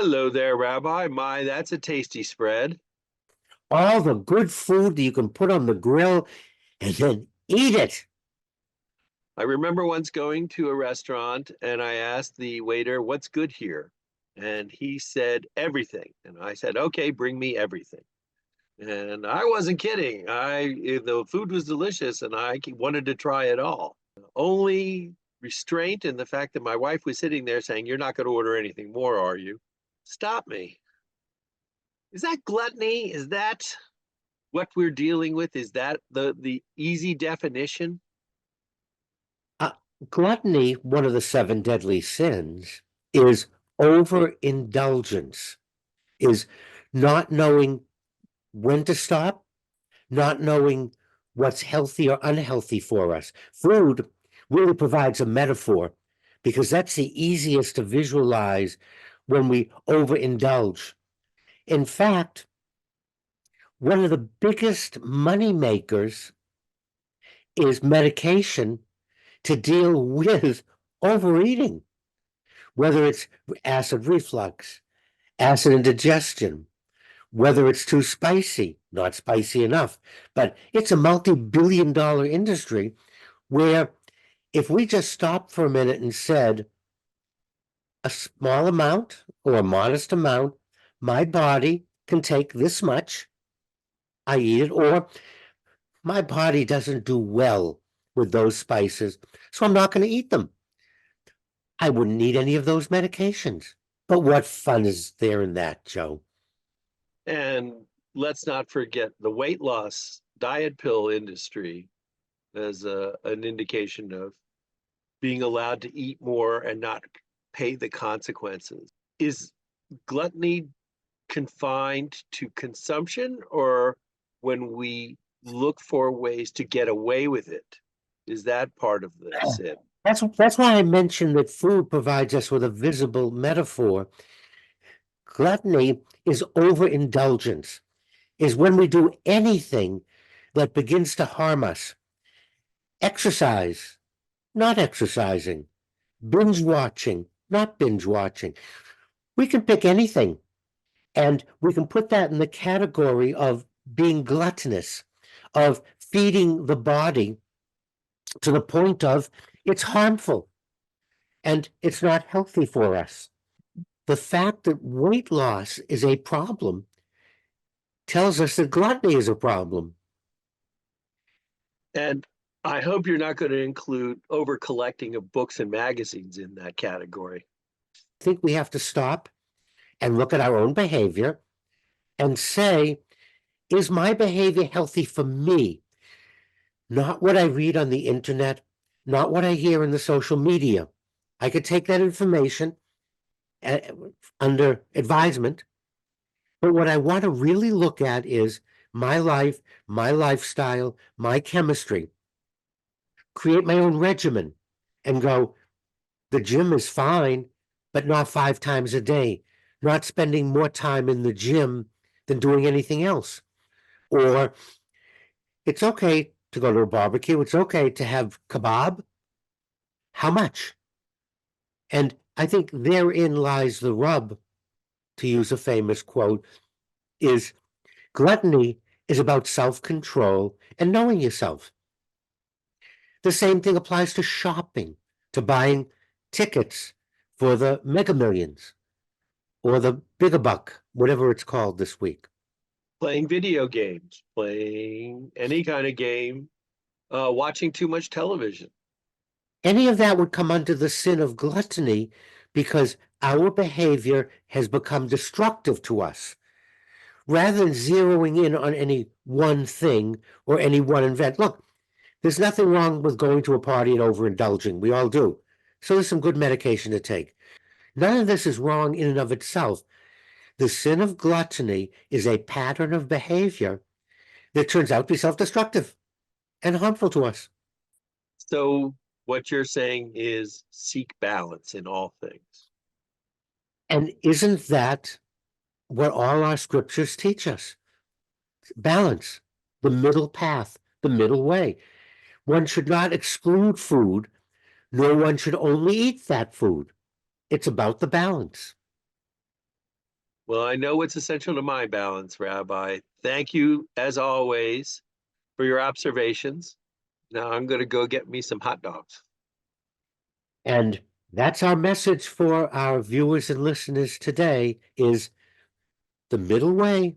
Hello there, Rabbi. My, that's a tasty spread. All the good food that you can put on the grill and then eat it. I remember once going to a restaurant and I asked the waiter, "What's good here?" And he said, "Everything." And I said, "Okay, bring me everything." And I wasn't kidding. The food was delicious and I wanted to try it all. Only restraint in the fact that my wife was sitting there saying, "You're not going to order anything more, are you?" Stop me. Is that gluttony? Is that what we're dealing with? Is that the easy definition? Uh, Gluttony, one of the seven deadly sins, is overindulgence, is not knowing when to stop, not knowing what's healthy or unhealthy for us. Food really provides a metaphor because that's the easiest to visualize when we overindulge. In fact, one of the biggest money makers is medication to deal with overeating, whether it's acid reflux, acid indigestion, whether it's too spicy, not spicy enough. But it's a multi-billion dollar industry where if we just stopped for a minute and said a small amount or a modest amount, my body can take this much, I eat it, or my body doesn't do well with those spices, so I'm not going to eat them. I wouldn't need any of those medications. But what fun is there in that, Joe? And let's not forget the weight loss diet pill industry as an indication of being allowed to eat more and not pay the consequences. Is gluttony confined to consumption, or when we look for ways to get away with it? Is that part of the sin? That's why I mentioned that food provides us with a visible metaphor. Gluttony is overindulgence, is when we do anything that begins to harm us. Exercise, not exercising. Binge watching, not binge watching. We can pick anything, and we can put that in the category of being gluttonous, of feeding the body to the point of it's harmful and it's not healthy for us. The fact that weight loss is a problem tells us that gluttony is a problem. And I hope you're not going to include over collecting of books and magazines in that category. I think we have to stop and look at our own behavior and say, is my behavior healthy for me? Not what I read on the internet, not what I hear in the social media. I could take that information uh, under advisement, but what I want to really look at is my life, my lifestyle, my chemistry. Create my own regimen and go, the gym is fine, but not 5 times a day, not spending more time in the gym than doing anything else. Or it's okay to go to a barbecue, it's okay to have kebab. How much? And I think therein lies the rub, to use a famous quote, is gluttony is about self-control and knowing yourself. The same thing applies to shopping, to buying tickets for the Mega Millions or the Bigger Buck, whatever it's called this week. Playing video games, playing any kind of game, watching too much television. Any of that would come under the sin of gluttony because our behavior has become destructive to us. Rather than zeroing in on any one thing or any one event. Look, there's nothing wrong with going to a party and overindulging. We all do. So there's some good medication to take. None of this is wrong in and of itself. The sin of gluttony is a pattern of behavior that turns out to be self-destructive and harmful to us. So what you're saying is seek balance in all things. And isn't that what all our scriptures teach us? Balance, the middle path, the middle way. One should not exclude food, nor one should only eat that food. It's about the balance. Well, I know what's essential to my balance, Rabbi. Thank you, as always, for your observations. Now I'm going to go get me some hot dogs. And that's our message for our viewers and listeners today is the middle way